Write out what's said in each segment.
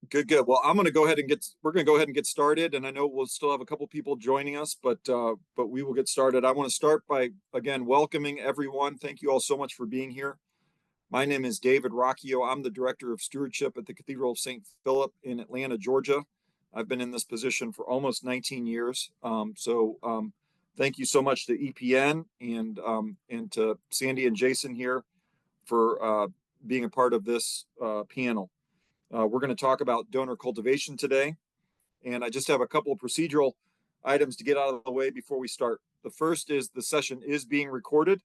Good. Well, we're going to go ahead and get started. And I know we'll still have a couple people joining us, but we will get started. I want to start by, again, welcoming everyone. Thank you all so much for being here. My name is David Rocchio. I'm the Director of Stewardship at the Cathedral of St. Philip in Atlanta, Georgia. I've been in this position for almost 19 years. Thank you so much to EPN and to Sandy and Jason here for being a part of this panel. We're going to talk about donor cultivation today, and I just have a couple of procedural items to get out of the way before we start. The first is the session is being recorded.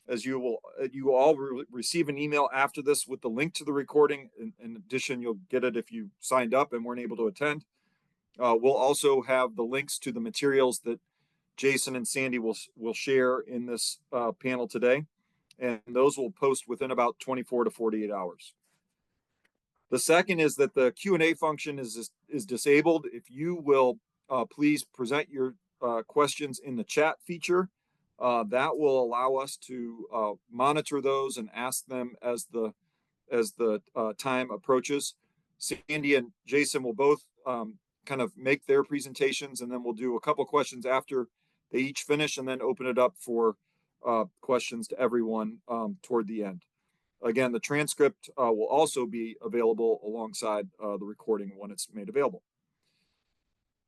As you will all receive an email after this with the link to the recording. In addition, you'll get it if you signed up and weren't able to attend. We'll also have the links to the materials that Jason and Sandy will share in this panel today, and those will post within about 24 to 48 hours. The second is that the Q&A function is disabled. If you will please present your questions in the chat feature, that will allow us to monitor those and ask them as the time approaches. Sandy and Jason will both kind of make their presentations, and then we'll do a couple questions after they each finish, and then open it up for questions to everyone toward the end. Again, the transcript will also be available alongside the recording when it's made available.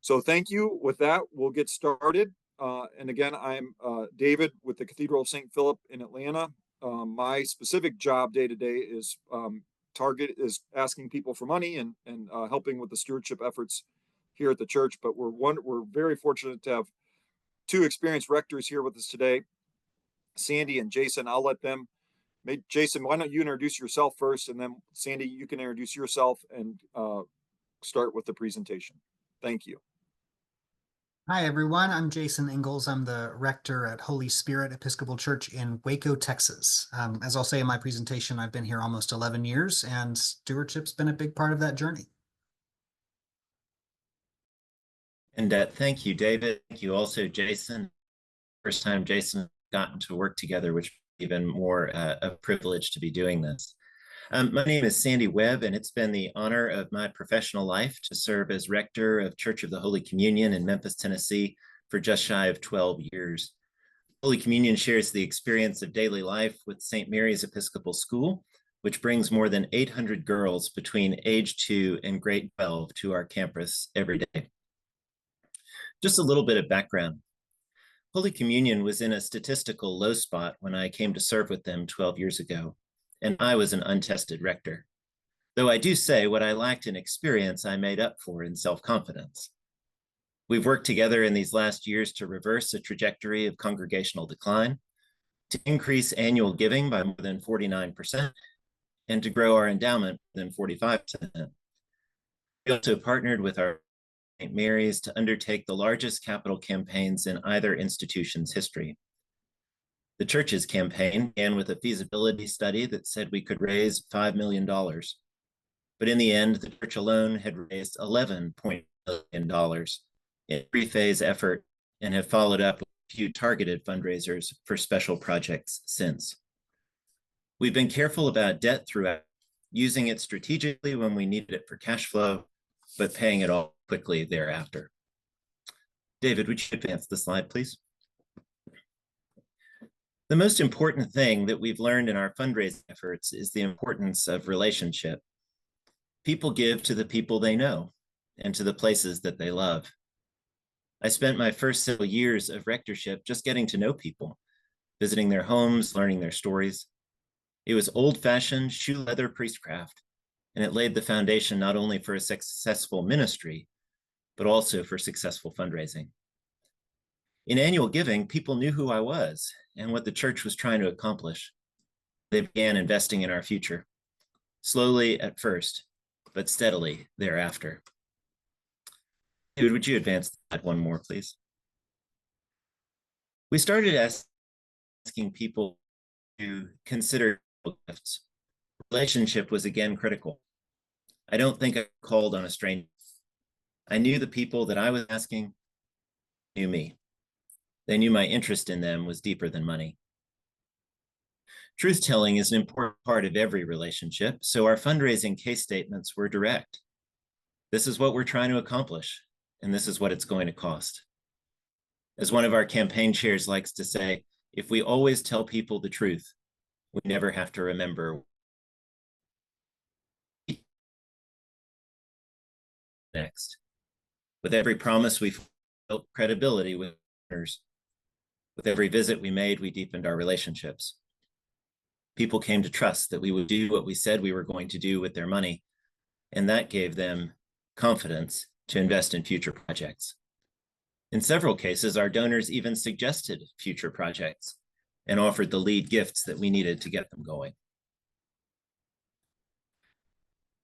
So thank you. With that, we'll get started. And again, I'm David with the Cathedral of St. Philip in Atlanta. My specific job day to day is asking people for money and helping with the stewardship efforts here at the church. But we're very fortunate to have two experienced rectors here with us today, Sandy and Jason. I'll let them. Jason, why don't you introduce yourself first, and then Sandy, you can introduce yourself and start with the presentation. Thank you. Hi, everyone. I'm Jason Ingalls. I'm the rector at Holy Spirit Episcopal Church in Waco, Texas. As I'll say in my presentation, I've been here almost 11 years, and stewardship's been a big part of that journey. And thank you, David. Thank you also, Jason. First time Jason gotten to work together, which even more a privilege to be doing this. My name is Sandy Webb, and it's been the honor of my professional life to serve as rector of Church of the Holy Communion in Memphis, Tennessee for just shy of 12 years. Holy Communion shares the experience of daily life with St. Mary's Episcopal School, which brings more than 800 girls between age 2 and grade 12 to our campus every day. Just a little bit of background. Holy Communion was in a statistical low spot when I came to serve with them 12 years ago, and I was an untested rector. Though I do say what I lacked in experience, I made up for in self-confidence. We've worked together in these last years to reverse a trajectory of congregational decline, to increase annual giving by more than 49%, and to grow our endowment more than 45%. We also partnered with our St. Mary's to undertake the largest capital campaigns in either institution's history. The church's campaign began with a feasibility study that said we could raise $5 million. But in the end, the church alone had raised $11 million in a three-phase effort and have followed up with a few targeted fundraisers for special projects since. We've been careful about debt throughout, using it strategically when we needed it for cash flow, but paying it all quickly thereafter. David, would you advance the slide, please? The most important thing that we've learned in our fundraising efforts is the importance of relationship. People give to the people they know and to the places that they love. I spent my first several years of rectorship just getting to know people, visiting their homes, learning their stories. It was old-fashioned shoe leather priestcraft, and it laid the foundation not only for a successful ministry, but also for successful fundraising. In annual giving, people knew who I was and what the church was trying to accomplish. They began investing in our future, slowly at first, but steadily thereafter. David, would you advance that one more, please? We started asking people to consider gifts. Relationship was again critical. I don't think I called on a stranger. I knew the people that I was asking knew me. They knew my interest in them was deeper than money. Truth-telling is an important part of every relationship, so our fundraising case statements were direct. This is what we're trying to accomplish, and this is what it's going to cost. As one of our campaign chairs likes to say, if we always tell people the truth, we never have to remember next. With every promise, we built credibility with partners. With every visit we made, we deepened our relationships. People came to trust that we would do what we said we were going to do with their money, and that gave them confidence to invest in future projects. In several cases, our donors even suggested future projects and offered the lead gifts that we needed to get them going.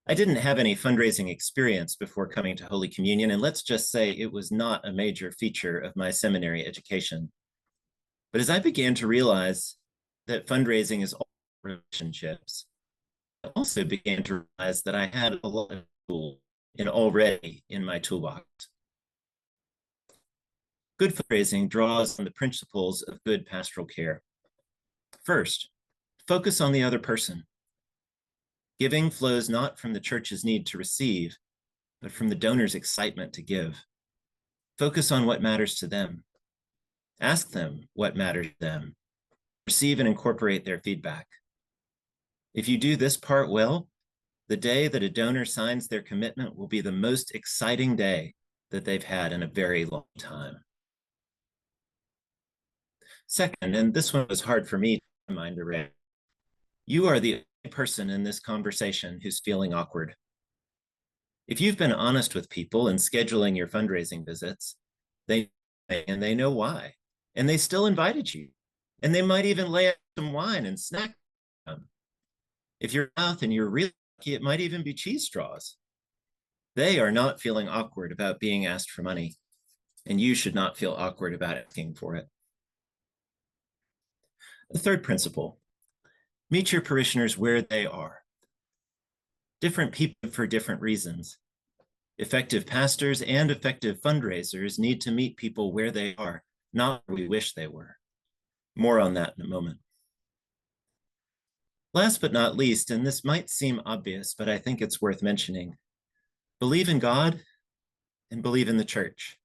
I didn't have any fundraising experience before coming to Holy Communion, and let's just say it was not a major feature of my seminary education. But as I began to realize that fundraising is all relationships, I also began to realize that I had a lot of tools already in my toolbox. Good fundraising draws on the principles of good pastoral care. First, focus on the other person. Giving flows not from the church's need to receive, but from the donor's excitement to give. Focus on what matters to them. Ask them what matters to them. Receive and incorporate their feedback. If you do this part well, the day that a donor signs their commitment will be the most exciting day that they've had in a very long time. Second, and this one was hard for me to mind around, you are the only person in this conversation who's feeling awkward. If you've been honest with people in scheduling your fundraising visits, they know why, and they still invited you, and they might even lay out some wine and snack. If you're out and you're really lucky, it might even be cheese straws. They are not feeling awkward about being asked for money, and you should not feel awkward about asking for it. The third principle, meet your parishioners where they are. Different people for different reasons. Effective pastors and effective fundraisers need to meet people where they are, not where we wish they were. More on that in a moment. Last but not least, and this might seem obvious, but I think it's worth mentioning, believe in God and believe in the church.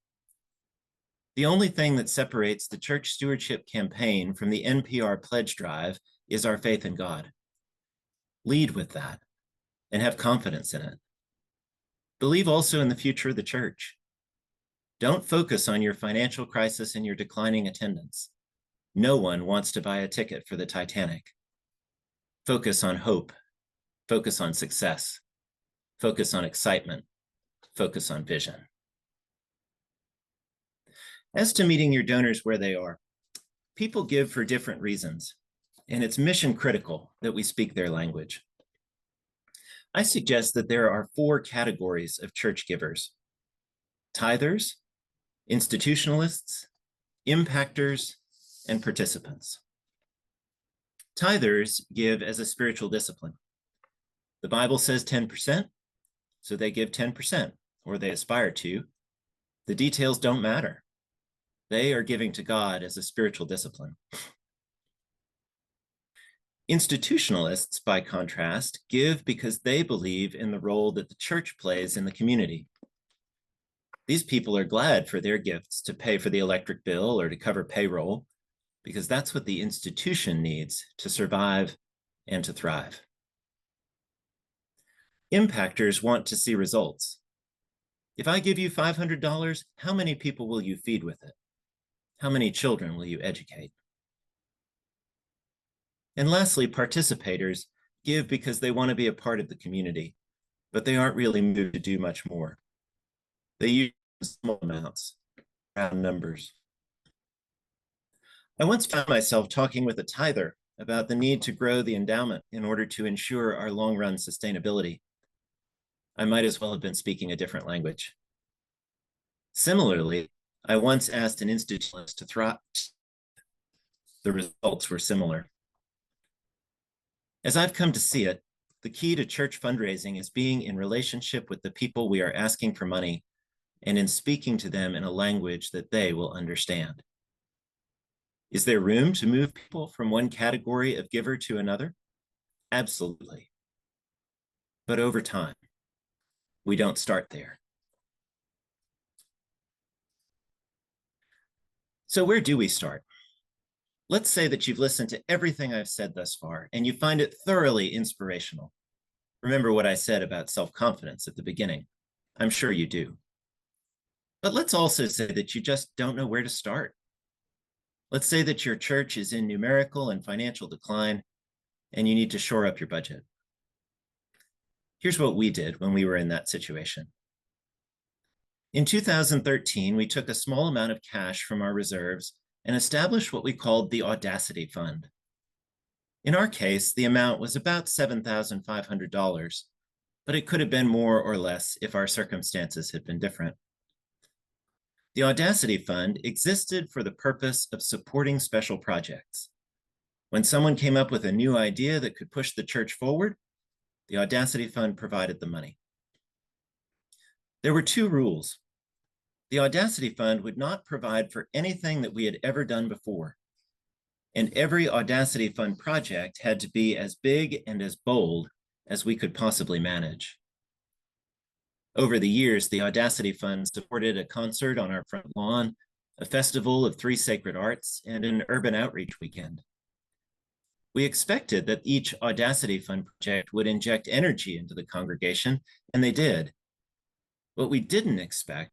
The only thing that separates the church stewardship campaign from the NPR pledge drive is our faith in God. Lead with that and have confidence in it. Believe also in the future of the church. Don't focus on your financial crisis and your declining attendance. No one wants to buy a ticket for the Titanic. Focus on hope. Focus on success. Focus on excitement. Focus on vision. As to meeting your donors where they are, people give for different reasons, and it's mission critical that we speak their language. I suggest that there are 4 categories of church givers: tithers, institutionalists, impactors, and participants. Tithers give as a spiritual discipline. The Bible says 10%, so they give 10%, or they aspire to. The details don't matter. They are giving to God as a spiritual discipline. Institutionalists, by contrast, give because they believe in the role that the church plays in the community. These people are glad for their gifts to pay for the electric bill or to cover payroll, because that's what the institution needs to survive and to thrive. Impactors want to see results. If I give you $500, how many people will you feed with it? How many children will you educate? And lastly, participators give because they want to be a part of the community, but they aren't really moved to do much more. They use small amounts, round numbers. I once found myself talking with a tither about the need to grow the endowment in order to ensure our long-run sustainability. I might as well have been speaking a different language. Similarly, I once asked an institutionalist to thrive. The results were similar. As I've come to see it, the key to church fundraising is being in relationship with the people we are asking for money and in speaking to them in a language that they will understand. Is there room to move people from one category of giver to another? Absolutely. But over time. We don't start there. So where do we start? Let's say that you've listened to everything I've said thus far and you find it thoroughly inspirational. Remember what I said about self-confidence at the beginning. I'm sure you do. But let's also say that you just don't know where to start. Let's say that your church is in numerical and financial decline and you need to shore up your budget. Here's what we did when we were in that situation. In 2013, we took a small amount of cash from our reserves and established what we called the Audacity Fund. In our case, the amount was about $7,500, but it could have been more or less if our circumstances had been different. The Audacity Fund existed for the purpose of supporting special projects. When someone came up with a new idea that could push the church forward, the Audacity Fund provided the money. There were two rules. The Audacity Fund would not provide for anything that we had ever done before. And every Audacity Fund project had to be as big and as bold as we could possibly manage. Over the years, the Audacity Fund supported a concert on our front lawn, a festival of 3 sacred arts, and an urban outreach weekend. We expected that each Audacity Fund project would inject energy into the congregation, and they did. What we didn't expect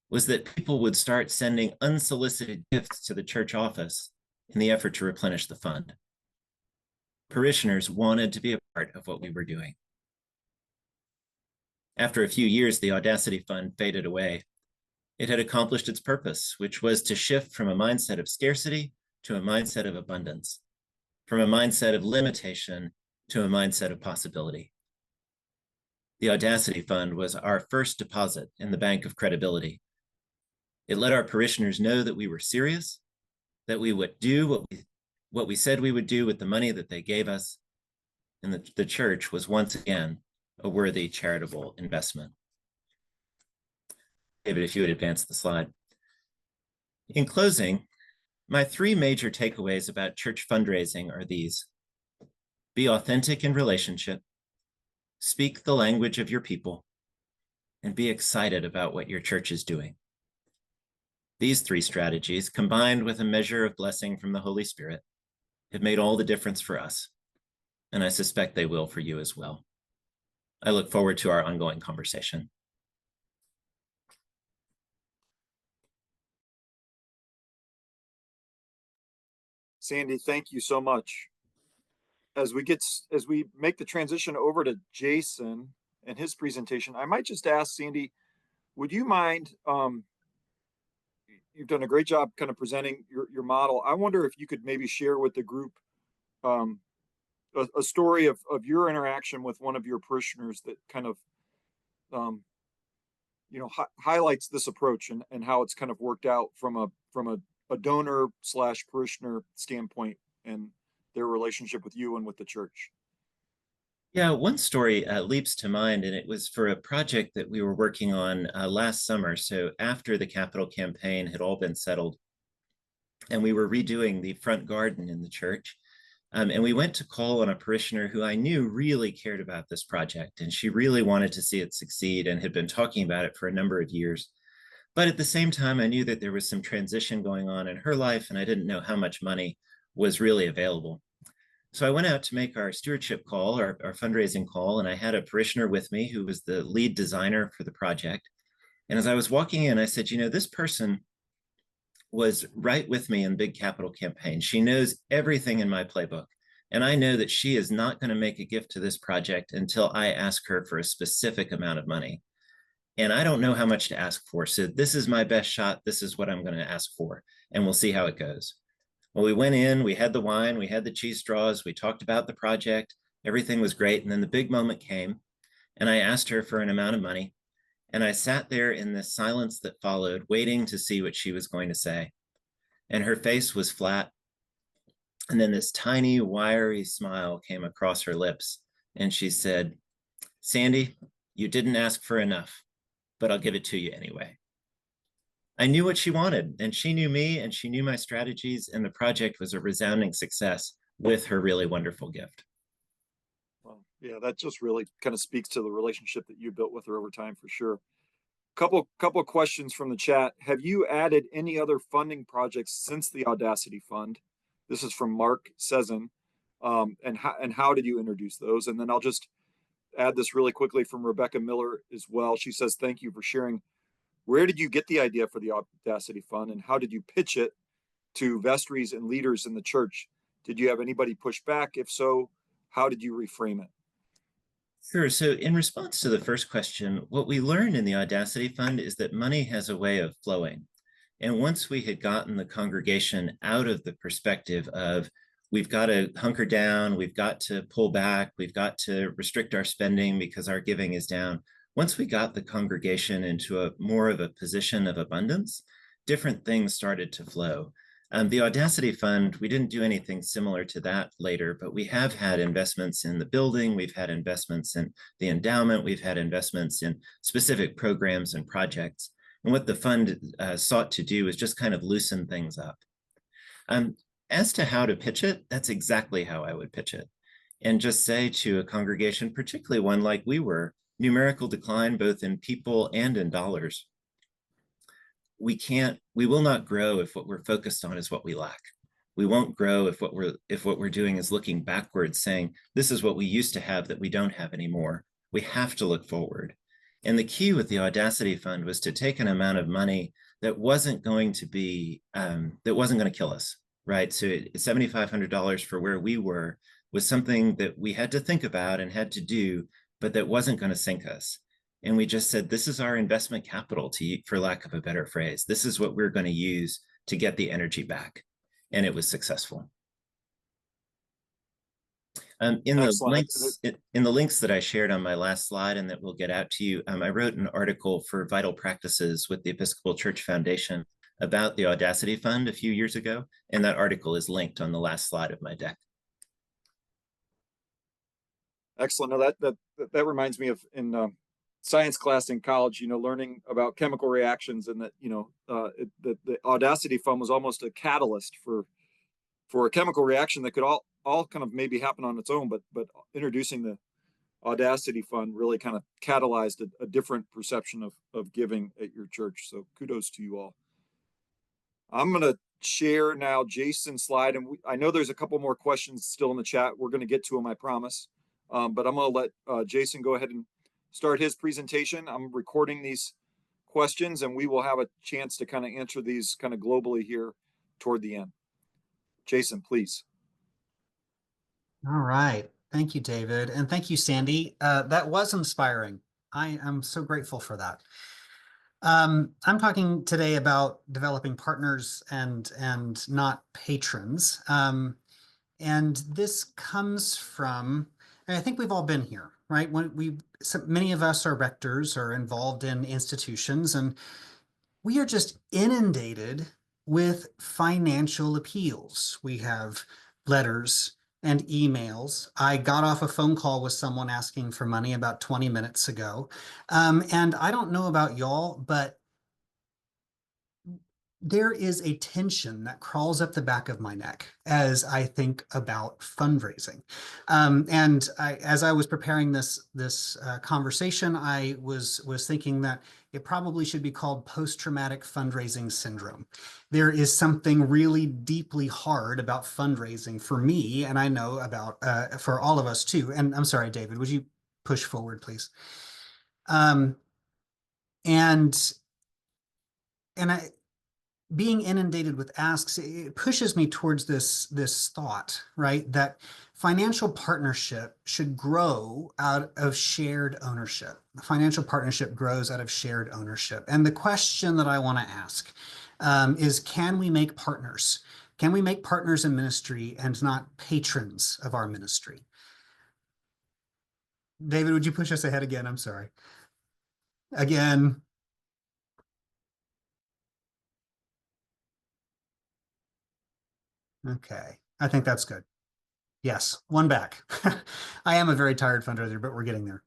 was that people would start sending unsolicited gifts to the church office in the effort to replenish the fund. Parishioners wanted to be a part of what we were doing. After a few years, the Audacity Fund faded away. It had accomplished its purpose, which was to shift from a mindset of scarcity to a mindset of abundance, from a mindset of limitation to a mindset of possibility. The Audacity Fund was our first deposit in the bank of credibility. It let our parishioners know that we were serious, that we would do what we said we would do with the money that they gave us, and the church was once again a worthy charitable investment. David, if you would advance the slide. In closing, my 3 major takeaways about church fundraising are these. Be authentic in relationship, speak the language of your people, and be excited about what your church is doing. These 3 strategies, combined with a measure of blessing from the Holy Spirit, have made all the difference for us, and I suspect they will for you as well. I look forward to our ongoing conversation. Sandy, thank you so much. As we make the transition over to Jason and his presentation, I might just ask Sandy, would you mind, you've done a great job kind of presenting your model. I wonder if you could maybe share with the group a story of your interaction with one of your parishioners that kind of highlights this approach and how it's kind of worked out from a donor / parishioner standpoint and their relationship with you and with the church. Yeah, one story leaps to mind, and it was for a project that we were working on last summer. So after the capital campaign had all been settled, and we were redoing the front garden in the church, and we went to call on a parishioner who I knew really cared about this project, and she really wanted to see it succeed and had been talking about it for a number of years. But at the same time, I knew that there was some transition going on in her life, and I didn't know how much money was really available. So I went out to make our stewardship call, our fundraising call, and I had a parishioner with me who was the lead designer for the project. And as I was walking in, I said, this person was right with me in big capital campaign. She knows everything in my playbook. And I know that she is not going to make a gift to this project until I ask her for a specific amount of money. And I don't know how much to ask for. So this is my best shot. This is what I'm going to ask for. And we'll see how it goes. Well, we went in, we had the wine, we had the cheese straws, we talked about the project, everything was great. And then the big moment came, and I asked her for an amount of money. And I sat there in the silence that followed, waiting to see what she was going to say. And her face was flat. And then this tiny, wiry smile came across her lips. And she said, "Sandy, you didn't ask for enough, but I'll give it to you anyway." I knew what she wanted, and she knew me, and she knew my strategies, and the project was a resounding success with her really wonderful gift. Well, Yeah, that just really kind of speaks to the relationship that you built with her over time for sure. Couple of questions from the chat. Have you added any other funding projects since the Audacity Fund? This is from Mark Sezin. And how did you introduce those? And then I'll just add this really quickly from Rebecca Miller as well. She says, thank you for sharing. Where did you get the idea for the Audacity Fund, and how did you pitch it to vestries and leaders in the church? Did you have anybody push back? If so, how did you reframe it? Sure. So in response to the first question, what we learned in the Audacity Fund is that money has a way of flowing. And once we had gotten the congregation out of the perspective of we've got to hunker down, we've got to pull back, we've got to restrict our spending because our giving is down. Once we got the congregation into a more of a position of abundance, different things started to flow. The Audacity Fund, we didn't do anything similar to that later, but we have had investments in the building, we've had investments in the endowment, we've had investments in specific programs and projects. And what the fund sought to do is just kind of loosen things up. As to how to pitch it, that's exactly how I would pitch it. And just say to a congregation, particularly one like we were, numerical decline both in people and in dollars. We will not grow if what we're focused on is what we lack. We won't grow if what we're doing is looking backwards, saying, this is what we used to have that we don't have anymore. We have to look forward. And the key with the Audacity Fund was to take an amount of money that wasn't going to kill us, right? So $7,500 for where we were was something that we had to think about and had to do, but that wasn't going to sink us. And we just said, this is our investment capital, for lack of a better phrase. This is what we're going to use to get the energy back. And it was successful. In the links that I shared on my last slide and that we'll get out to you, I wrote an article for Vital Practices with the Episcopal Church Foundation about the Audacity Fund a few years ago. And that article is linked on the last slide of my deck. Excellent. No, that reminds me of in science class in college, learning about chemical reactions, and that, the Audacity Fund was almost a catalyst for a chemical reaction that could all kind of maybe happen on its own, but introducing the Audacity Fund really kind of catalyzed a different perception of giving at your church. So kudos to you all. I'm going to share now Jason's slide, and I know there's a couple more questions still in the chat. We're going to get to them, I promise. But I'm going to let Jason go ahead and start his presentation. I'm recording these questions, and we will have a chance to kind of answer these kind of globally here toward the end. Jason, please. All right. Thank you, David. And thank you, Sandy. That was inspiring. I am so grateful for that. I'm talking today about developing partners and not patrons. And this comes from, and I think we've all been here, right? Many of us are rectors or involved in institutions, and we are just inundated with financial appeals. We have letters and emails. I got off a phone call with someone asking for money about 20 minutes ago. And I don't know about y'all, but there is a tension that crawls up the back of my neck as I think about fundraising. As I was preparing this conversation, I was thinking that it probably should be called post-traumatic fundraising syndrome. There is something really deeply hard about fundraising for me, and I know about for all of us too. And I'm sorry, David, would you push forward, please? Being inundated with asks, it pushes me towards this thought, right? That financial partnership should grow out of shared ownership. Financial partnership grows out of shared ownership. And the question that I want to ask is, can we make partners? Can we make partners in ministry and not patrons of our ministry? David, would you push us ahead again? I'm sorry. Again. Okay, I think that's good. Yes, one back. I am a very tired fundraiser, but we're getting there.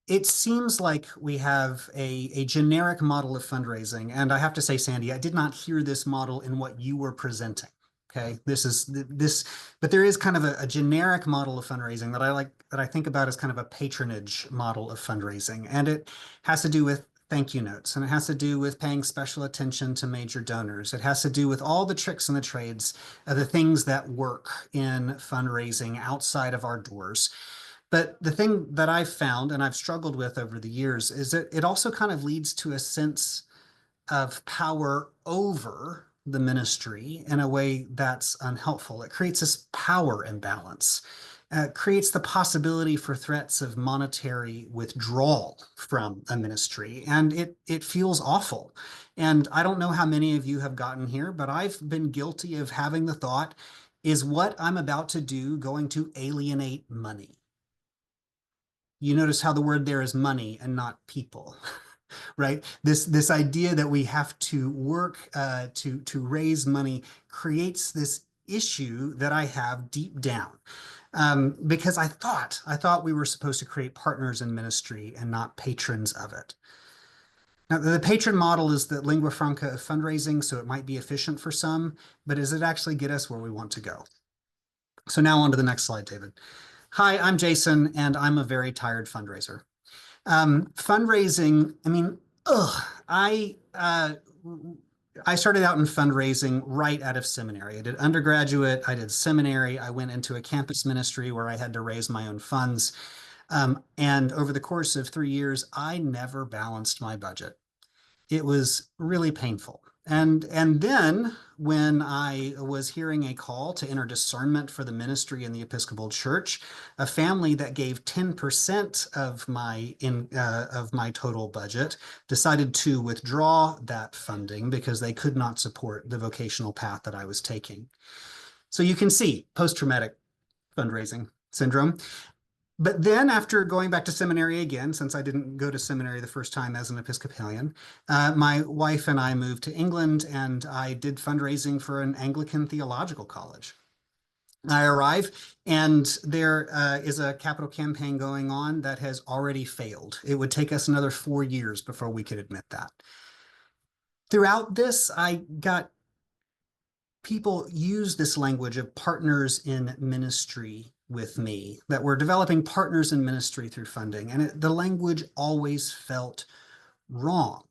It seems like we have a generic model of fundraising. And I have to say, Sandy, I did not hear this model in what you were presenting. Okay, but there is kind of a generic model of fundraising that I think about as kind of a patronage model of fundraising. And it has to do with thank you notes, and it has to do with paying special attention to major donors. It has to do with all the tricks and the trades of the things that work in fundraising outside of our doors. But the thing that I've found and I've struggled with over the years is that it also kind of leads to a sense of power over the ministry in a way that's unhelpful. It creates this power imbalance. Creates the possibility for threats of monetary withdrawal from a ministry, and it feels awful. And I don't know how many of you have gotten here, but I've been guilty of having the thought, is what I'm about to do going to alienate money? You notice how the word there is money and not people. Right? This idea that we have to work to raise money creates this issue that I have deep down. Because I thought we were supposed to create partners in ministry and not patrons of it. Now, the patron model is the lingua franca of fundraising, so it might be efficient for some, but does it actually get us where we want to go? So now on to the next slide, David. Hi, I'm Jason, and I'm a very tired fundraiser. Fundraising, I mean, I started out in fundraising right out of seminary. I did undergraduate, I did seminary, I went into a campus ministry where I had to raise my own funds. And over the course of 3 years, I never balanced my budget. It was really painful. And then when I was hearing a call to enter discernment for the ministry in the Episcopal Church, a family that gave 10% of my total budget decided to withdraw that funding because they could not support the vocational path that I was taking. So you can see post-traumatic fundraising syndrome. But then after going back to seminary again, since I didn't go to seminary the first time as an Episcopalian, my wife and I moved to England, and I did fundraising for an Anglican theological college. I arrive, and there is a capital campaign going on that has already failed. It would take us another 4 years before we could admit that. Throughout this, I got people use this language of partners in ministry with me, that we're developing partners in ministry through funding. And the language always felt wrong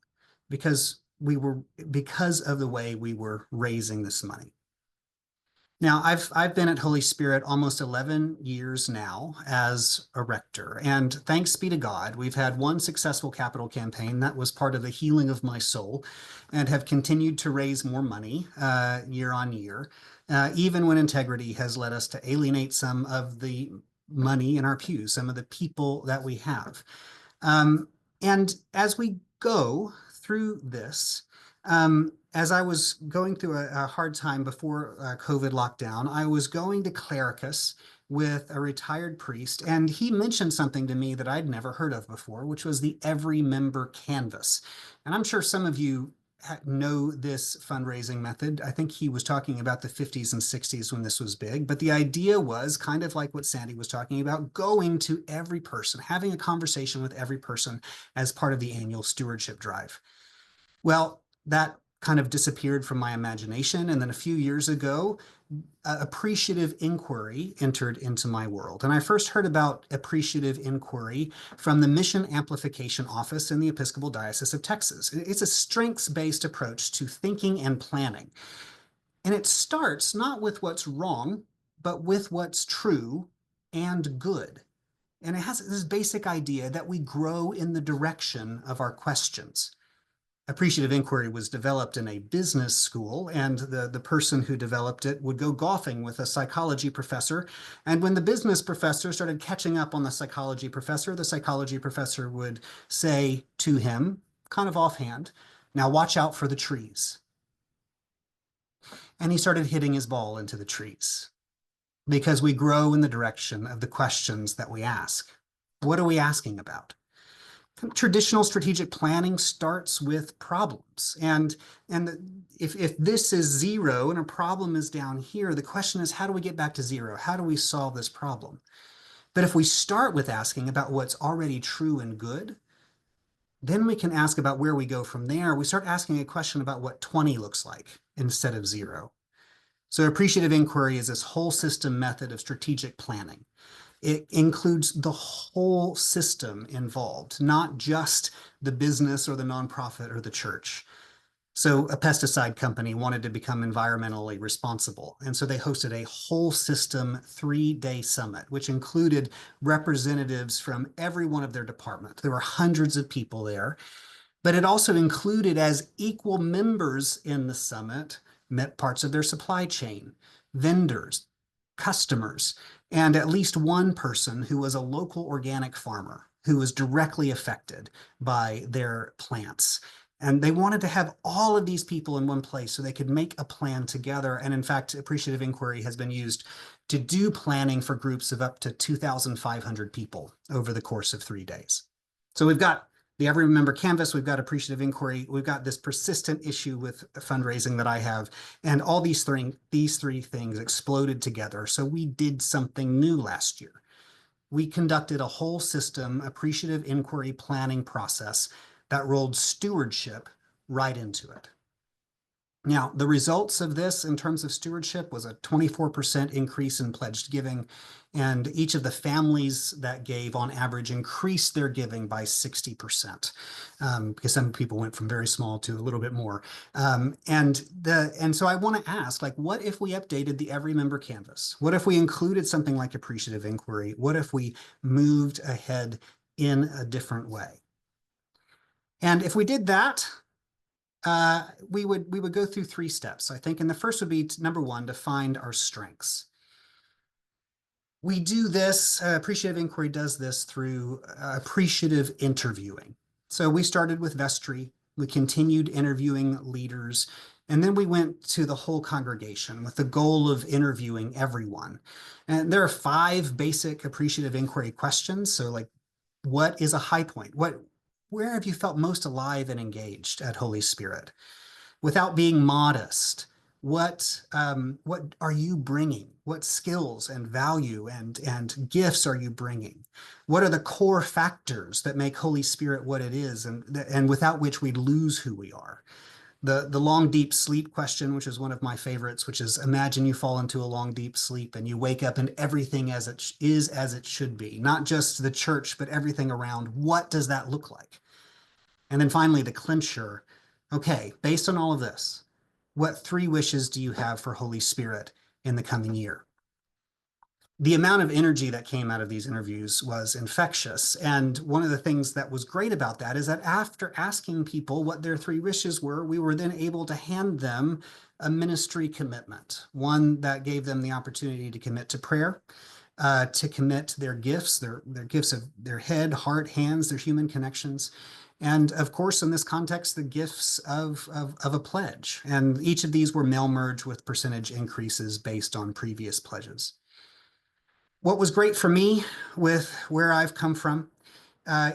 because of the way we were raising this money. Now, I've been at Holy Spirit almost 11 years now as a rector, and thanks be to God, we've had one successful capital campaign that was part of the healing of my soul, and have continued to raise more money year on year, even when integrity has led us to alienate some of the money in our pews, some of the people that we have. And as we go through this, as I was going through a hard time before COVID lockdown, I was going to clericus with a retired priest, and he mentioned something to me that I'd never heard of before, which was the every member canvas. And I'm sure some of you know this fundraising method. I think he was talking about the 50s and 60s when this was big, but the idea was kind of like what Sandy was talking about, going to every person, having a conversation with every person as part of the annual stewardship drive. Well, that kind of disappeared from my imagination. And then a few years ago, Appreciative Inquiry entered into my world. And I first heard about Appreciative Inquiry from the Mission Amplification Office in the Episcopal Diocese of Texas. It's a strengths-based approach to thinking and planning. And it starts not with what's wrong, but with what's true and good. And it has this basic idea that we grow in the direction of our questions. Appreciative Inquiry was developed in a business school, and the person who developed it would go golfing with a psychology professor. And when the business professor started catching up on the psychology professor would say to him, kind of offhand, "Now watch out for the trees." And he started hitting his ball into the trees because we grow in the direction of the questions that we ask. What are we asking about? Traditional strategic planning starts with problems. And if this is zero and a problem is down here, the question is, how do we get back to zero? How do we solve this problem? But if we start with asking about what's already true and good, then we can ask about where we go from there. We start asking a question about what 20 looks like instead of zero. So appreciative inquiry is this whole system method of strategic planning. It includes the whole system involved, not just the business or the nonprofit or the church. So a pesticide company wanted to become environmentally responsible. And so they hosted a whole system 3-day summit, which included representatives from every one of their departments. There were hundreds of people there, but it also included as equal members in the summit, met parts of their supply chain, vendors, customers, and at least one person who was a local organic farmer who was directly affected by their plants. And they wanted to have all of these people in one place so they could make a plan together. And in fact, Appreciative Inquiry has been used to do planning for groups of up to 2,500 people over the course of 3 days. So we've got the Every Member Canvas, we've got Appreciative Inquiry, we've got this persistent issue with fundraising that I have, and all these three things exploded together. So we did something new last year. We conducted a whole system Appreciative Inquiry planning process that rolled stewardship right into it. Now, the results of this in terms of stewardship was a 24% increase in pledged giving, and each of the families that gave on average increased their giving by 60%, because some people went from very small to a little bit more. And so I want to ask, like, what if we updated the Every Member Canvas? What if we included something like Appreciative Inquiry? What if we moved ahead in a different way? And if we did that, we would go through 3 steps, I think. And the first would be number 1, to find our strengths. We do this, Appreciative Inquiry does this through appreciative interviewing. So we started with vestry, we continued interviewing leaders, and then we went to the whole congregation with the goal of interviewing everyone. And there are 5 basic Appreciative Inquiry questions. So like, what is a high point? Where have you felt most alive and engaged at Holy Spirit? Without being modest, what are you bringing? What skills and value and gifts are you bringing? What are the core factors that make Holy Spirit what it is, and without which we lose who we are? The long, deep sleep question, which is one of my favorites, which is, imagine you fall into a long, deep sleep and you wake up and everything as it is as it should be, not just the church, but everything around. What does that look like? And then finally, the clincher. Okay, based on all of this, what 3 wishes do you have for Holy Spirit in the coming year? The amount of energy that came out of these interviews was infectious. And one of the things that was great about that is that after asking people what their 3 wishes were, we were then able to hand them a ministry commitment, one that gave them the opportunity to commit to prayer, to commit their gifts, their gifts of their head, heart, hands, their human connections. And of course, in this context, the gifts of a pledge. And each of these were mail merged with percentage increases based on previous pledges. What was great for me with where I've come from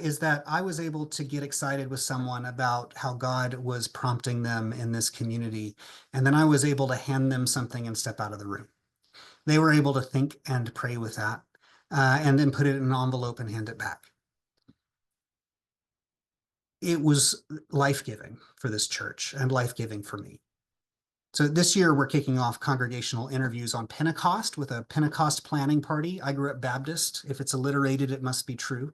is that I was able to get excited with someone about how God was prompting them in this community. And then I was able to hand them something and step out of the room. They were able to think and pray with that, and then put it in an envelope and hand it back. It was life-giving for this church and life-giving for me. So this year we're kicking off congregational interviews on Pentecost with a Pentecost planning party. I grew up Baptist. If it's alliterated, it must be true.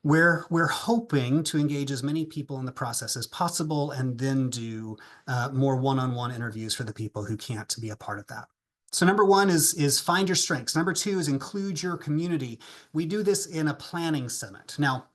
Where we're hoping to engage as many people in the process as possible and then do more one-on-one interviews for the people who can't be a part of that. So number 1 is find your strengths. Number 2 is include your community. We do this in a planning summit. Now,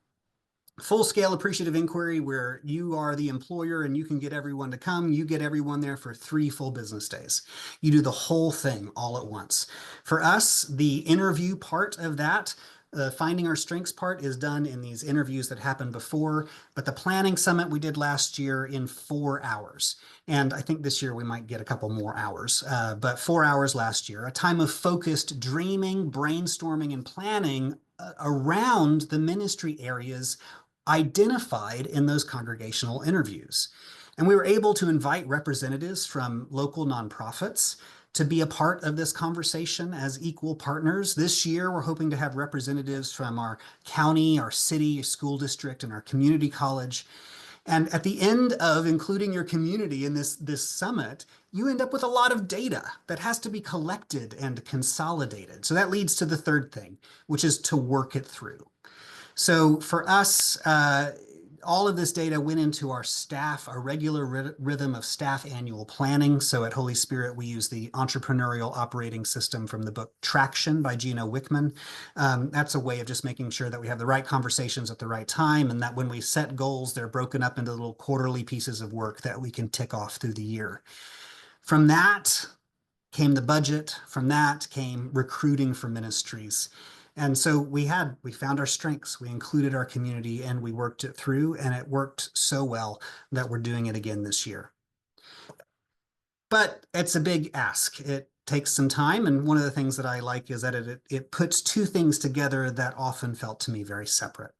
full-scale Appreciative Inquiry, where you are the employer and you can get everyone to come, you get everyone there for 3 full business days. You do the whole thing all at once. For us, the interview part of that, the finding our strengths part, is done in these interviews that happened before, but the planning summit we did last year in 4 hours. And I think this year we might get a couple more hours, but 4 hours last year, a time of focused dreaming, brainstorming, and planning around the ministry areas identified in those congregational interviews. And we were able to invite representatives from local nonprofits to be a part of this conversation as equal partners. This year, we're hoping to have representatives from our county, our city, school district, and our community college. And at the end of including your community in this summit, you end up with a lot of data that has to be collected and consolidated. So that leads to the third thing, which is to work it through. So for us, all of this data went into our staff, our regular rhythm of staff annual planning. So at Holy Spirit, we use the entrepreneurial operating system from the book Traction by Gino Wickman. That's a way of just making sure that we have the right conversations at the right time, and that when we set goals, they're broken up into little quarterly pieces of work that we can tick off through the year. From that came the budget. From that came recruiting for ministries. And so we found our strengths, we included our community, and we worked it through, and it worked so well that we're doing it again this year. But it's a big ask. It takes some time. And one of the things that I like is that it puts two things together that often felt to me very separate.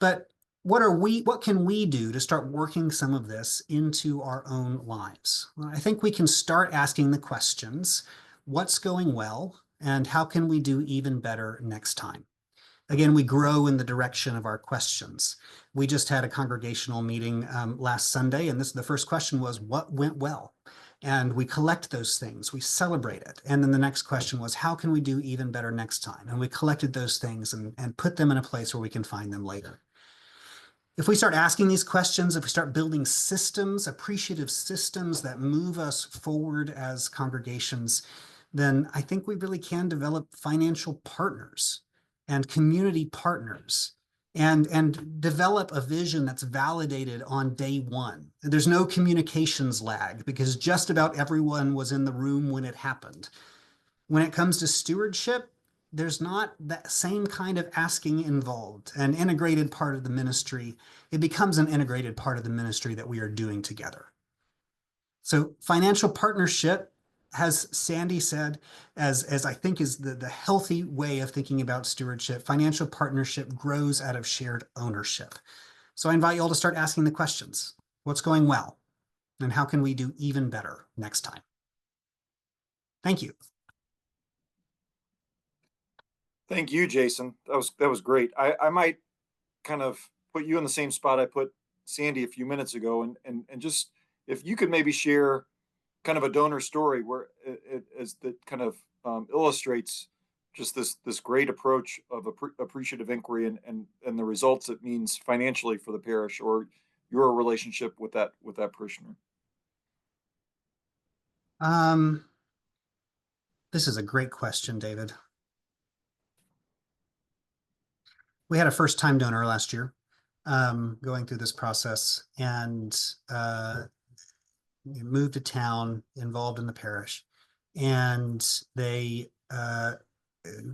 But what can we do to start working some of this into our own lives? Well, I think we can start asking the questions, what's going well, and how can we do even better next time? Again, we grow in the direction of our questions. We just had a congregational meeting last Sunday, and the first question was, what went well? And we collect those things, we celebrate it. And then the next question was, how can we do even better next time? And we collected those things and put them in a place where we can find them later. If we start asking these questions, if we start building systems, appreciative systems that move us forward as congregations, then I think we really can develop financial partners and community partners and develop a vision that's validated on day one. There's no communications lag because just about everyone was in the room when it happened. When it comes to stewardship, there's not that same kind of asking involved, an integrated part of the ministry. It becomes an integrated part of the ministry that we are doing together. So financial partnership, as Sandy said, as I think is the healthy way of thinking about stewardship, financial partnership grows out of shared ownership. So I invite you all to start asking the questions. What's going well? And how can we do even better next time? Thank you. Thank you, Jason. That was great. I might kind of put you in the same spot I put Sandy a few minutes ago, and just if you could maybe share kind of a donor story where as that kind of illustrates just this great approach of appreciative inquiry and the results it means financially for the parish or your relationship with that parishioner. This is a great question, David. We had a first-time donor last year going through this process and moved to town, involved in the parish. And they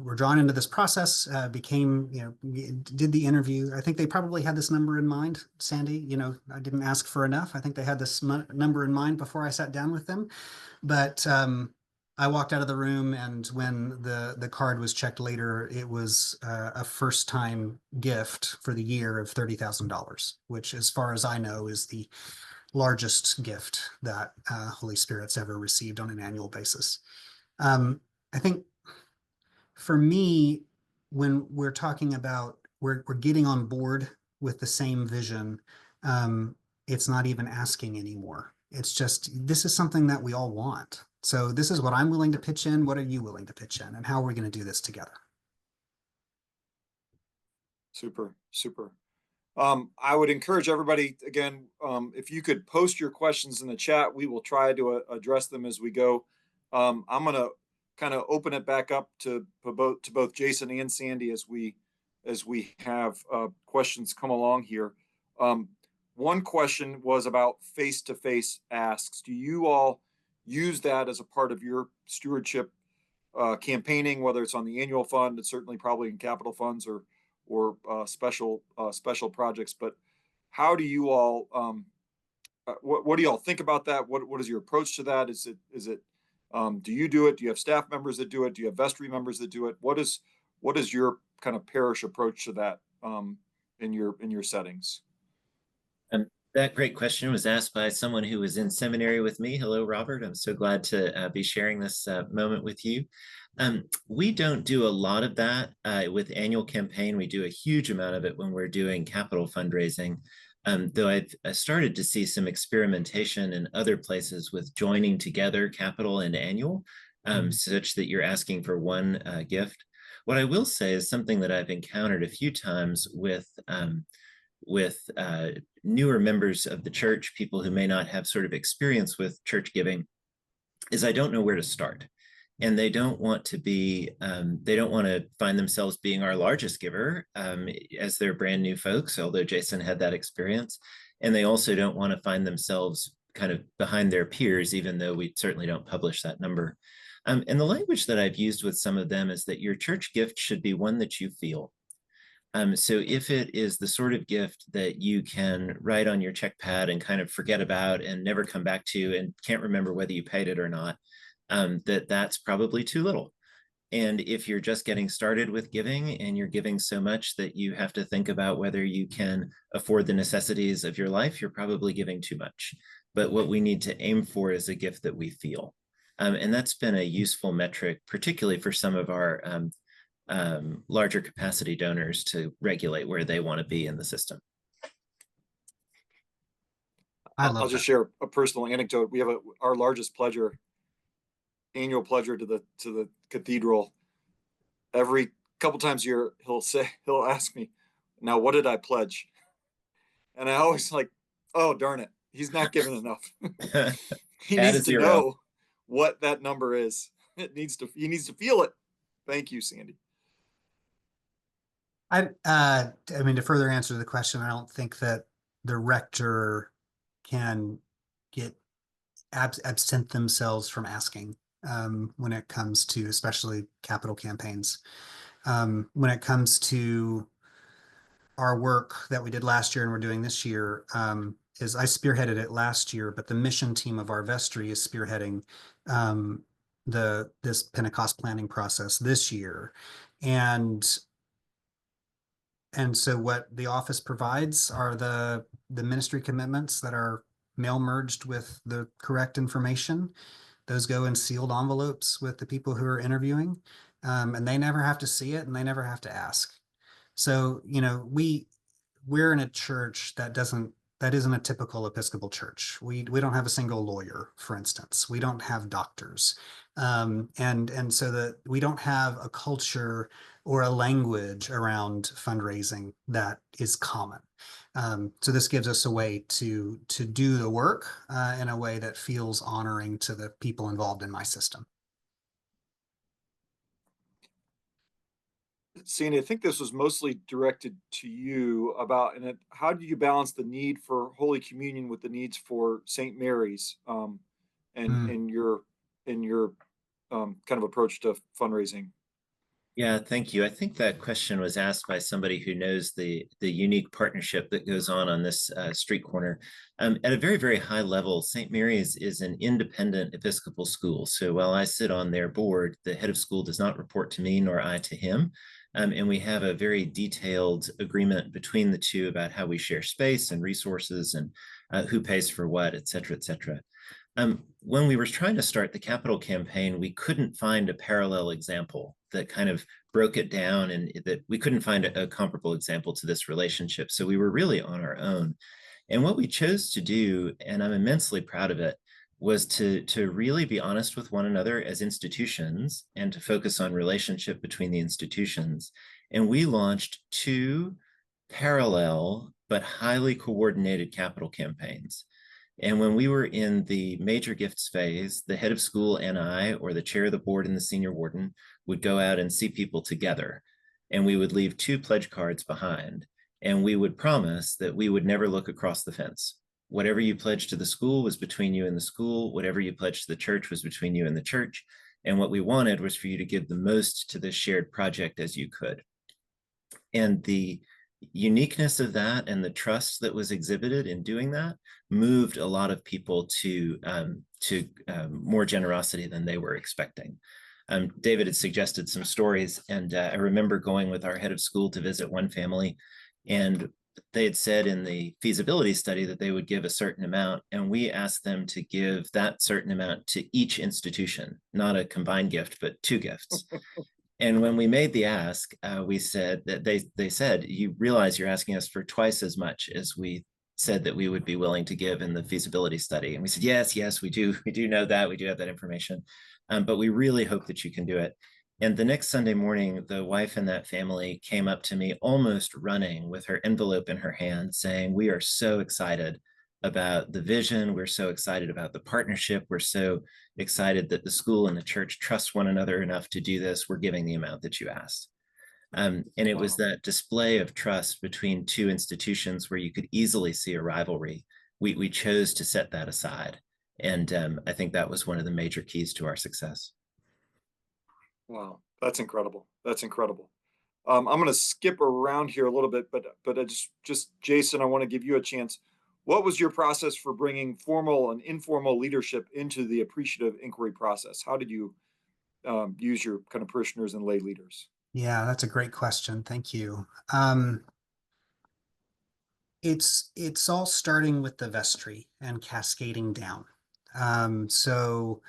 were drawn into this process, did the interview. I think they probably had this number in mind, Sandy. I didn't ask for enough. I think they had this number in mind before I sat down with them. But I walked out of the room, and when the card was checked later, it was a first-time gift for the year of $30,000, which, as far as I know, is the largest gift that Holy Spirit's ever received on an annual basis. I think for me, when we're talking about we're getting on board with the same vision, it's not even asking anymore. It's just, this is something that we all want. So this is what I'm willing to pitch in. What are you willing to pitch in? And how are we going to do this together? Super, super. I would encourage everybody, again, if you could post your questions in the chat, we will try to address them as we go. I'm going to kind of open it back up to both Jason and Sandy as we have questions come along here. One question was about face-to-face asks. Do you all use that as a part of your stewardship campaigning, whether it's on the annual fund, it's certainly probably in capital funds or special projects, but how do you all what do you all think about that? What is your approach to that? Is it do you do it? Do you have staff members that do it? Do you have vestry members that do it? What is your kind of parish approach to that in your settings? That great question was asked by someone who was in seminary with me. Hello, Robert. I'm so glad to be sharing this moment with you. We don't do a lot of that with annual campaign. We do a huge amount of it when we're doing capital fundraising. Though I started to see some experimentation in other places with joining together capital and annual, such that you're asking for one gift. What I will say is something that I've encountered a few times with newer members of the church, people who may not have sort of experience with church giving, is I don't know where to start. And they don't want to be, they don't want to find themselves being our largest giver as they're brand new folks, although Jason had that experience. And they also don't want to find themselves kind of behind their peers, even though we certainly don't publish that number. And the language that I've used with some of them is that your church gift should be one that you feel. So if it is the sort of gift that you can write on your check pad and kind of forget about and never come back to and can't remember whether you paid it or not, that's probably too little. And if you're just getting started with giving and you're giving so much that you have to think about whether you can afford the necessities of your life, you're probably giving too much. But what we need to aim for is a gift that we feel. And that's been a useful metric, particularly for some of our larger capacity donors to regulate where they want to be in the system. I'll just share a personal anecdote. We have our largest pledger, annual pledger to the cathedral. Every couple times a year, he'll ask me, "Now, what did I pledge?" And I always like, "Oh, darn it, he's not giving enough." He needs to know what that number is. He needs to feel it. Thank you, Sandy. I mean, to further answer the question, I don't think that the rector can get absent themselves from asking when it comes to especially capital campaigns. When it comes to our work that we did last year and we're doing this year, is I spearheaded it last year, but the mission team of our vestry is spearheading this Pentecost planning process this year. And so what the office provides are the ministry commitments that are mail merged with the correct information. Those go in sealed envelopes with the people who are interviewing, and they never have to see it and they never have to ask. So, we're in a church that isn't a typical Episcopal church. We don't have a single lawyer, for instance. We don't have doctors. And so that we don't have a culture or a language around fundraising that is common. So this gives us a way to do the work in a way that feels honoring to the people involved in my system. Sandy, I think this was mostly directed to you about, how do you balance the need for Holy Communion with the needs for St. Mary's in your kind of approach to fundraising? Yeah, thank you. I think that question was asked by somebody who knows the unique partnership that goes on this street corner. At a very, very high level, St. Mary's is an independent Episcopal school. So while I sit on their board, the head of school does not report to me nor I to him. And we have a very detailed agreement between the two about how we share space and resources and who pays for what, et cetera, et cetera. When we were trying to start the capital campaign, we couldn't find a parallel example that kind of broke it down, and that we couldn't find a comparable example to this relationship. So we were really on our own. And what we chose to do, and I'm immensely proud of it, was to really be honest with one another as institutions and to focus on relationship between the institutions. And we launched 2 parallel but highly coordinated capital campaigns. And when we were in the major gifts phase, the head of school and I, or the chair of the board and the senior warden, would go out and see people together. And we would leave 2 pledge cards behind. And we would promise that we would never look across the fence. Whatever you pledged to the school was between you and the school. Whatever you pledged to the church was between you and the church. And what we wanted was for you to give the most to this shared project as you could. And the uniqueness of that and the trust that was exhibited in doing that moved a lot of people to more generosity than they were expecting. David had suggested some stories, and I remember going with our head of school to visit one family, and they had said in the feasibility study that they would give a certain amount, and we asked them to give that certain amount to each institution, not a combined gift, but 2 gifts. And when we made the ask, we said that they said, you realize you're asking us for twice as much as we said that we would be willing to give in the feasibility study. And we said, yes, we do know that, we do have that information, but we really hope that you can do it. And the next Sunday morning, the wife and that family came up to me almost running with her envelope in her hand saying, we are so excited about the vision. We're so excited about the partnership. We're so excited that the school and the church trust one another enough to do this. We're giving the amount that you asked. And it was that display of trust between two institutions where you could easily see a rivalry. We chose to set that aside. And I think that was one of the major keys to our success. Wow, that's incredible. That's incredible. I'm going to skip around here a little bit, but I just Jason, I want to give you a chance. What was your process for bringing formal and informal leadership into the appreciative inquiry process? How did you use your kind of parishioners and lay leaders? Yeah, that's a great question. Thank you. It's all starting with the vestry and cascading down. So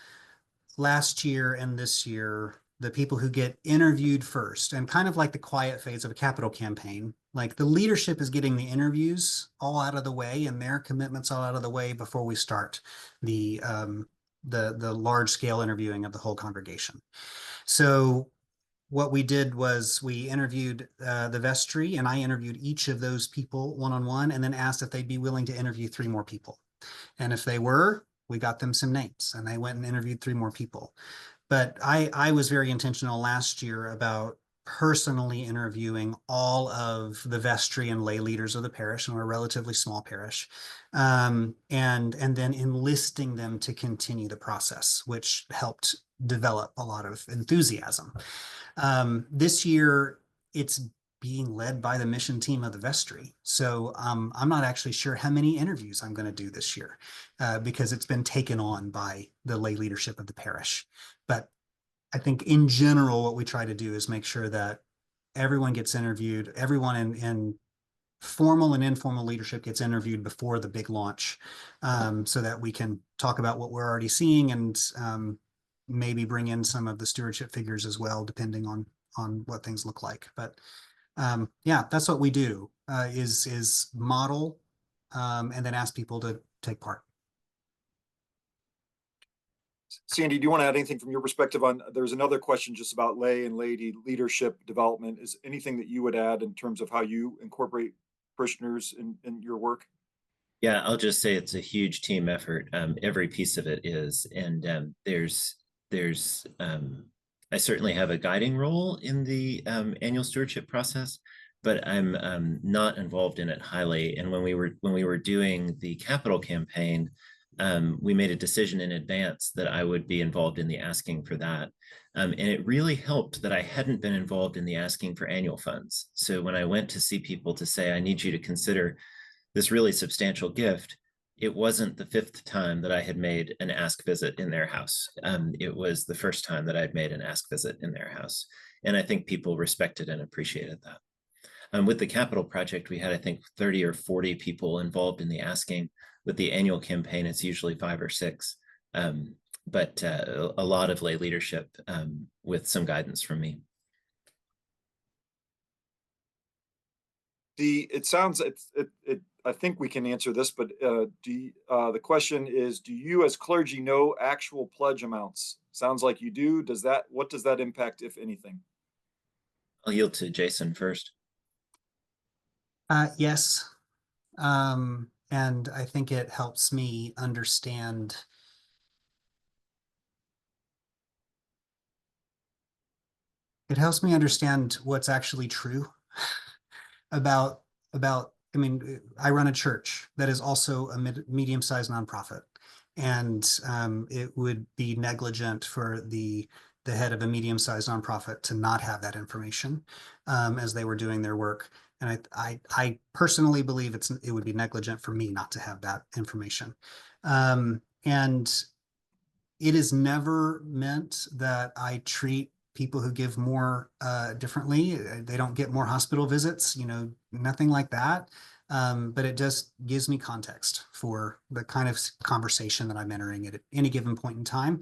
last year and this year, the people who get interviewed first, and kind of like the quiet phase of a capital campaign, like the leadership is getting the interviews all out of the way and their commitments all out of the way before we start the large scale interviewing of the whole congregation. So what we did was we interviewed the vestry, and I interviewed each of those people one-on-one, and then asked if they'd be willing to interview 3 more people. And if they were, we got them some names, and they went and interviewed 3 more people. But I was very intentional last year about personally interviewing all of the vestry and lay leaders of the parish, and we're a relatively small parish, and then enlisting them to continue the process, which helped develop a lot of enthusiasm. This year, it's being led by the mission team of the vestry. So I'm not actually sure how many interviews I'm going to do this year because it's been taken on by the lay leadership of the parish. But I think in general, what we try to do is make sure that everyone gets interviewed, everyone in formal and informal leadership gets interviewed before the big launch, so that we can talk about what we're already seeing and maybe bring in some of the stewardship figures as well, depending on what things look like. But yeah, that's what we do, is model and then ask people to take part. Sandy, do you want to add anything from your perspective on, there's another question just about lay and lady leadership development. Is anything that you would add in terms of how you incorporate parishioners in your work? Yeah, I'll just say it's a huge team effort. Every piece of it is, and there's I certainly have a guiding role in the annual stewardship process, but I'm not involved in it highly. And when we were doing the capital campaign, we made a decision in advance that I would be involved in the asking for that. And it really helped that I hadn't been involved in the asking for annual funds. So when I went to see people to say, I need you to consider this really substantial gift, it wasn't the 5th time that I had made an ask visit in their house. It was the first time that I'd made an ask visit in their house. And I think people respected and appreciated that. With the capital project, we had, I think, 30 or 40 people involved in the asking. With the annual campaign, it's usually 5 or 6, but a lot of lay leadership with some guidance from me. It sounds, I think we can answer this, but the question is, do you as clergy know actual pledge amounts? Sounds like you do. What does that impact, if anything? I'll yield to Jason first. Yes. And I think it helps me understand what's actually true about I mean, I run a church that is also a medium-sized nonprofit, and it would be negligent for the head of a medium-sized nonprofit to not have that information as they were doing their work. And I personally believe it would be negligent for me not to have that information. And it is never meant that I treat people who give more differently. They don't get more hospital visits, nothing like that. But it just gives me context for the kind of conversation that I'm entering at any given point in time.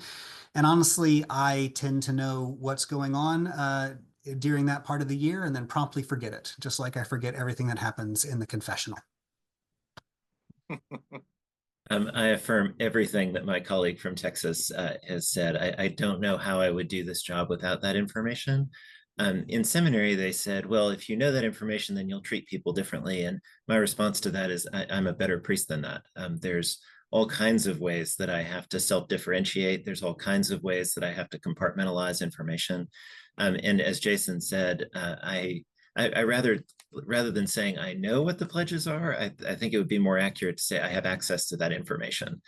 And honestly, I tend to know what's going on during that part of the year and then promptly forget it, just like I forget everything that happens in the confessional. I affirm everything that my colleague from Texas has said. I don't know how I would do this job without that information. In seminary, they said, well, if you know that information, then you'll treat people differently. And my response to that is, I'm a better priest than that. There's all kinds of ways that I have to self-differentiate. There's all kinds of ways that I have to compartmentalize information. And as Jason said, I rather than saying I know what the pledges are, I think it would be more accurate to say I have access to that information,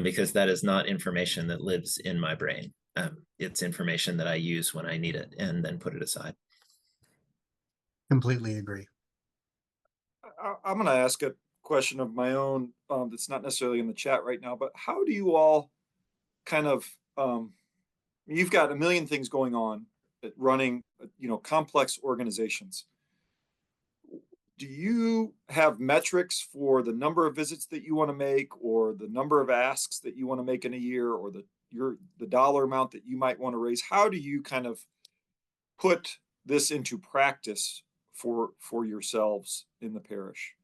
because that is not information that lives in my brain. It's information that I use when I need it and then put it aside. Completely agree. I'm going to ask a question of my own that's not necessarily in the chat right now, but how do you all kind of, you've got a million things going on at running, complex organizations. Do you have metrics for the number of visits that you want to make, or the number of asks that you want to make in a year, or the dollar amount that you might want to raise? How do you kind of put this into practice for yourselves in the parish?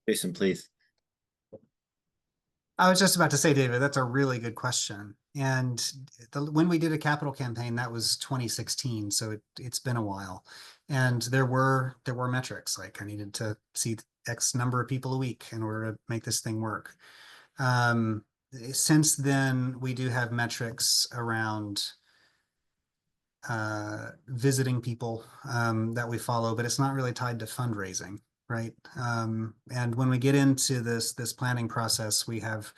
Jason, please. I was just about to say, David, that's a really good question. And when we did a capital campaign, that was 2016, so it's been a while. And there were metrics, like I needed to see X number of people a week in order to make this thing work. Since then, we do have metrics around visiting people that we follow, but it's not really tied to fundraising, right? And when we get into this planning process, we have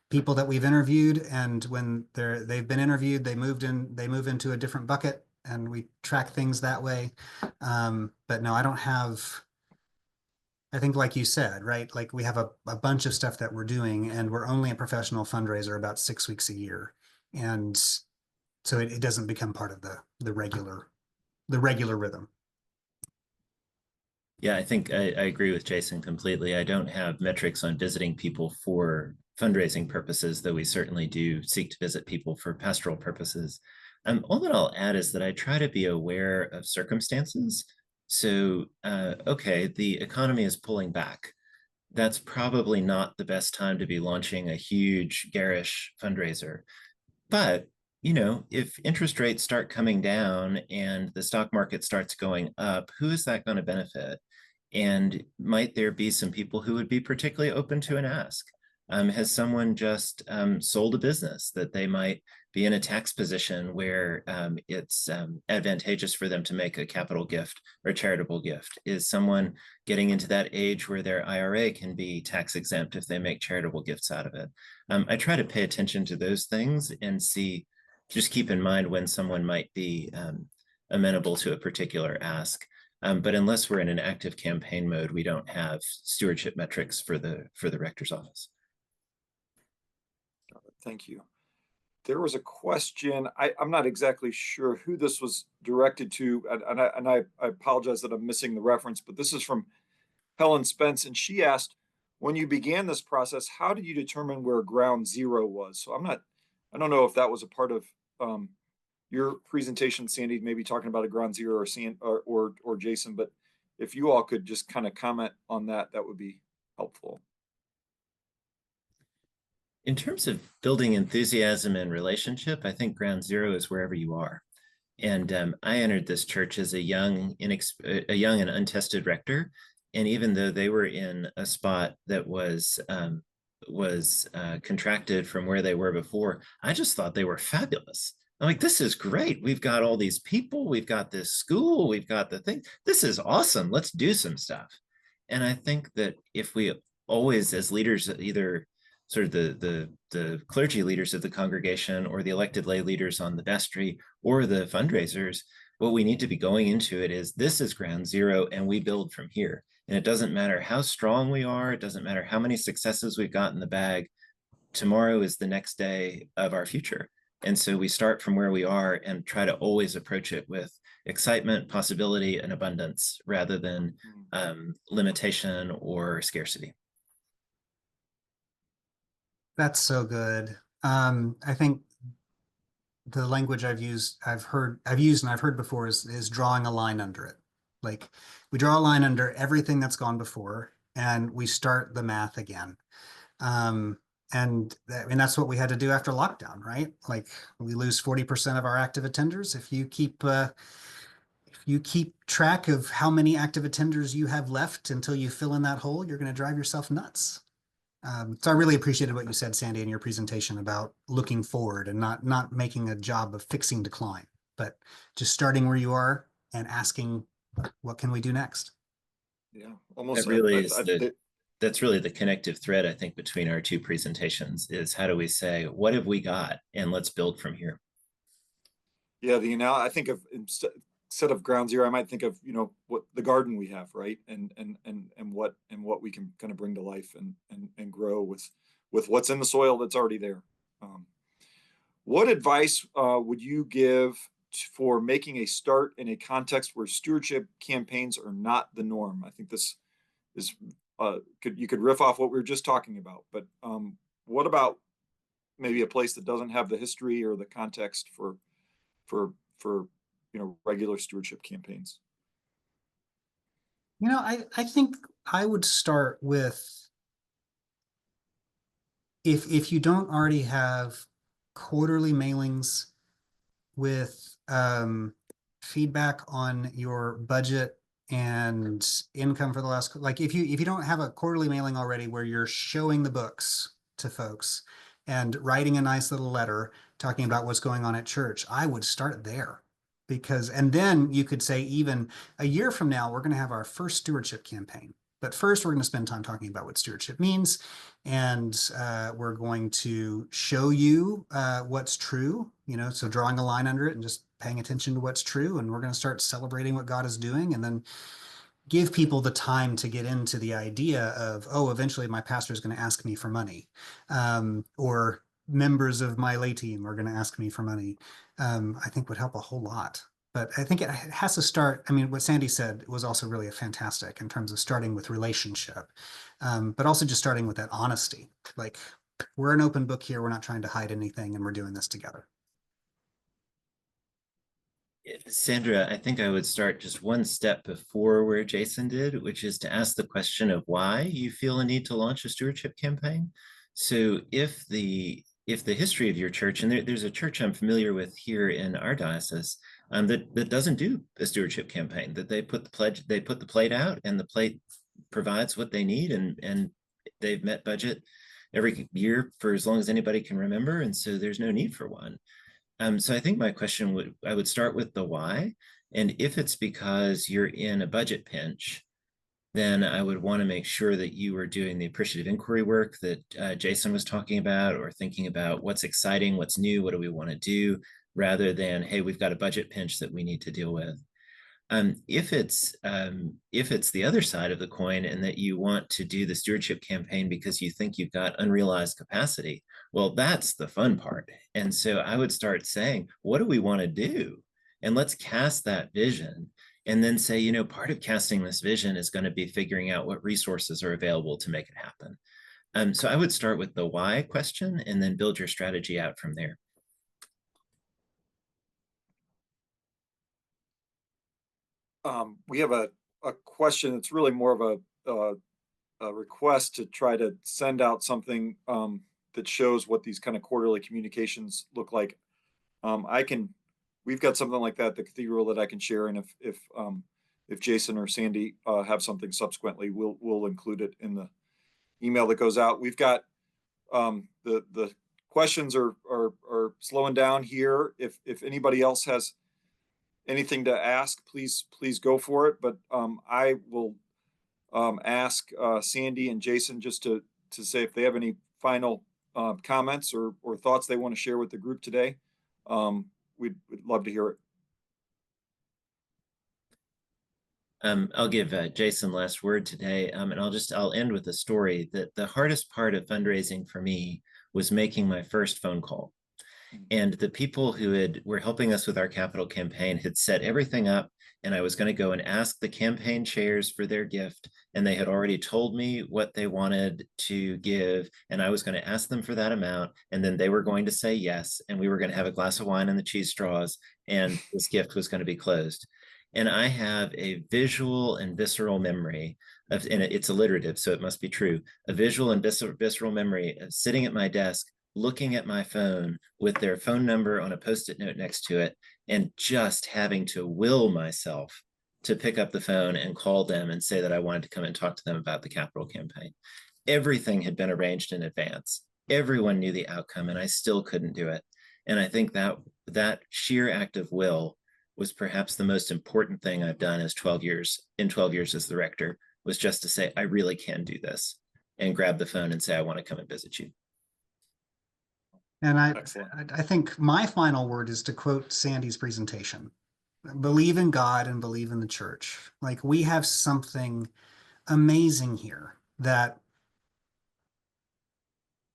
people that we've interviewed, and when they've been interviewed, they move into a different bucket, and we track things that way. But no, I don't have. I think, like you said, right? Like we have a bunch of stuff that we're doing, and we're only a professional fundraiser about 6 weeks a year, and so it doesn't become part of the regular rhythm. Yeah, I think I agree with Jason completely. I don't have metrics on visiting people for fundraising purposes, though we certainly do seek to visit people for pastoral purposes. All that I'll add is that I try to be aware of circumstances. So, okay, the economy is pulling back. That's probably not the best time to be launching a huge, garish fundraiser. But if interest rates start coming down and the stock market starts going up, who is that going to benefit? And might there be some people who would be particularly open to an ask? Has someone just sold a business that they might be in a tax position where it's advantageous for them to make a capital gift or charitable gift? Is someone getting into that age where their IRA can be tax exempt if they make charitable gifts out of it? I try to pay attention to those things and just keep in mind when someone might be amenable to a particular ask. But unless we're in an active campaign mode, we don't have stewardship metrics for the rector's office. Thank you. There was a question. I'm not exactly sure who this was directed to, and I apologize that I'm missing the reference, but this is from Helen Spence, and she asked, when you began this process, how did you determine where ground zero was? So I don't know if that was a part of your presentation, Sandy, maybe talking about a ground zero, or Jason, but if you all could just kind of comment on that, that would be helpful. In terms of building enthusiasm and relationship, I think ground zero is wherever you are. And I entered this church as a young and untested rector. And even though they were in a spot that was contracted from where they were before, I just thought they were fabulous. I'm like, this is great. We've got all these people. We've got this school. We've got the thing. This is awesome. Let's do some stuff. And I think that if we always, as leaders, either sort of the clergy leaders of the congregation or the elected lay leaders on the vestry or the fundraisers, what we need to be going into it is, this is ground zero and we build from here. And it doesn't matter how strong we are. It doesn't matter how many successes we've got in the bag. Tomorrow is the next day of our future. And so we start from where we are and try to always approach it with excitement, possibility, and abundance rather than limitation or scarcity. That's so good. I think the language I've used and I've heard before is drawing a line under it. Like we draw a line under everything that's gone before and we start the math again. And that's what we had to do after lockdown, right? Like we lose 40% of our active attenders. If you keep track of how many active attenders you have left until you fill in that hole, you're going to drive yourself nuts. So I really appreciated what you said, Sandy, in your presentation about looking forward and not making a job of fixing decline, but just starting where you are and asking, what can we do next? Yeah, almost. That's really the connective thread, I think, between our two presentations is how do we say, what have we got? And let's build from here. Yeah, I think of instead of ground zero, I might think of, what the garden we have, right? And what we can kind of bring to life and grow with what's in the soil that's already there. What advice would you give for making a start in a context where stewardship campaigns are not the norm? I think this is you could riff off what we were just talking about, but what about maybe a place that doesn't have the history or the context for regular stewardship campaigns? I think I would start with if you don't already have quarterly mailings with feedback on your budget and income for the last, like if you don't have a quarterly mailing already where you're showing the books to folks and writing a nice little letter talking about what's going on at church, I would start there. And then you could say, even a year from now, we're going to have our first stewardship campaign. But first, we're going to spend time talking about what stewardship means. And we're going to show you what's true, so drawing a line under it and just paying attention to what's true. And we're going to start celebrating what God is doing and then give people the time to get into the idea of, oh, eventually my pastor is going to ask me for money, or members of my lay team are going to ask me for money. I think would help a whole lot. But I think it has to start. I mean, what Sandy said was also really fantastic in terms of starting with relationship, but also just starting with that honesty. Like, we're an open book here. We're not trying to hide anything, and we're doing this together. Sandra, I think I would start just one step before where Jason did, which is to ask the question of why you feel a need to launch a stewardship campaign. So if the history of your church, and there's a church I'm familiar with here in our diocese that doesn't do a stewardship campaign, that they put the plate out, and the plate provides what they need, and they've met budget every year for as long as anybody can remember, and so there's no need for one. So I think my question I would start with the why. And if it's because you're in a budget pinch, then I would want to make sure that you are doing the appreciative inquiry work that Jason was talking about, or thinking about what's exciting, what's new, what do we want to do, rather than, hey, we've got a budget pinch that we need to deal with. If it's the other side of the coin, and that you want to do the stewardship campaign because you think you've got unrealized capacity, well, that's the fun part. And so I would start saying, what do we want to do? And let's cast that vision, and then say, part of casting this vision is going to be figuring out what resources are available to make it happen. So I would start with the why question and then build your strategy out from there. We have a question. It's really more of a request to try to send out something that shows what these kind of quarterly communications look like. We've got something like that at the cathedral that I can share, and if Jason or Sandy have something subsequently, we'll include it in the email that goes out. We've got the questions are slowing down here. If anybody else has anything to ask, please go for it. But I will ask Sandy and Jason just to say if they have any final comments or thoughts they want to share with the group today. We'd love to hear it. I'll give Jason last word today, and I'll end with a story. That the hardest part of fundraising for me was making my first phone call. And the people who were helping us with our capital campaign had set everything up, and I was going to go and ask the campaign chairs for their gift, and they had already told me what they wanted to give, and I was going to ask them for that amount, and then they were going to say yes, and we were going to have a glass of wine and the cheese straws, and this gift was going to be closed. And I have a visual and visceral memory of, and it's alliterative, so it must be true, a visual and visceral memory of sitting at my desk, looking at my phone with their phone number on a Post-it note next to it, and just having to will myself to pick up the phone and call them and say that I wanted to come and talk to them about the capital campaign. Everything had been arranged in advance. Everyone knew the outcome, and I still couldn't do it. And I think that sheer act of will was perhaps the most important thing I've done as 12 years as the rector, was just to say, I really can do this, and grab the phone and say, I want to come and visit you. And Excellent. I think my final word is to quote Sandy's presentation: believe in God and believe in the church. Like, we have something amazing here that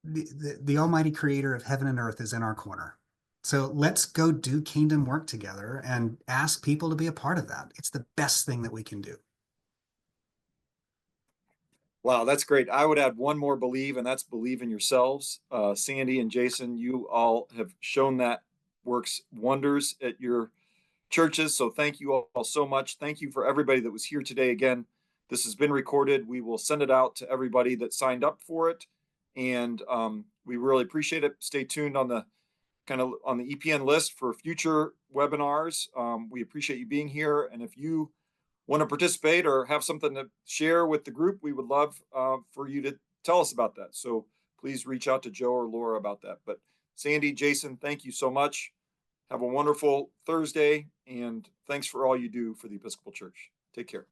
the Almighty Creator of heaven and earth is in our corner. So let's go do kingdom work together and ask people to be a part of that. It's the best thing that we can do. Wow, that's great. I would add one more believe, and that's believe in yourselves. Sandy and Jason, you all have shown that works wonders at your churches. So thank you all so much. Thank you for everybody that was here today. Again, this has been recorded. We will send it out to everybody that signed up for it. And we really appreciate it. Stay tuned on the EPN list for future webinars. We appreciate you being here. And if you want to participate or have something to share with the group, we would love for you to tell us about that. So please reach out to Joe or Laura about that. But Sandy, Jason, thank you so much. Have a wonderful Thursday, and thanks for all you do for the Episcopal Church. Take care.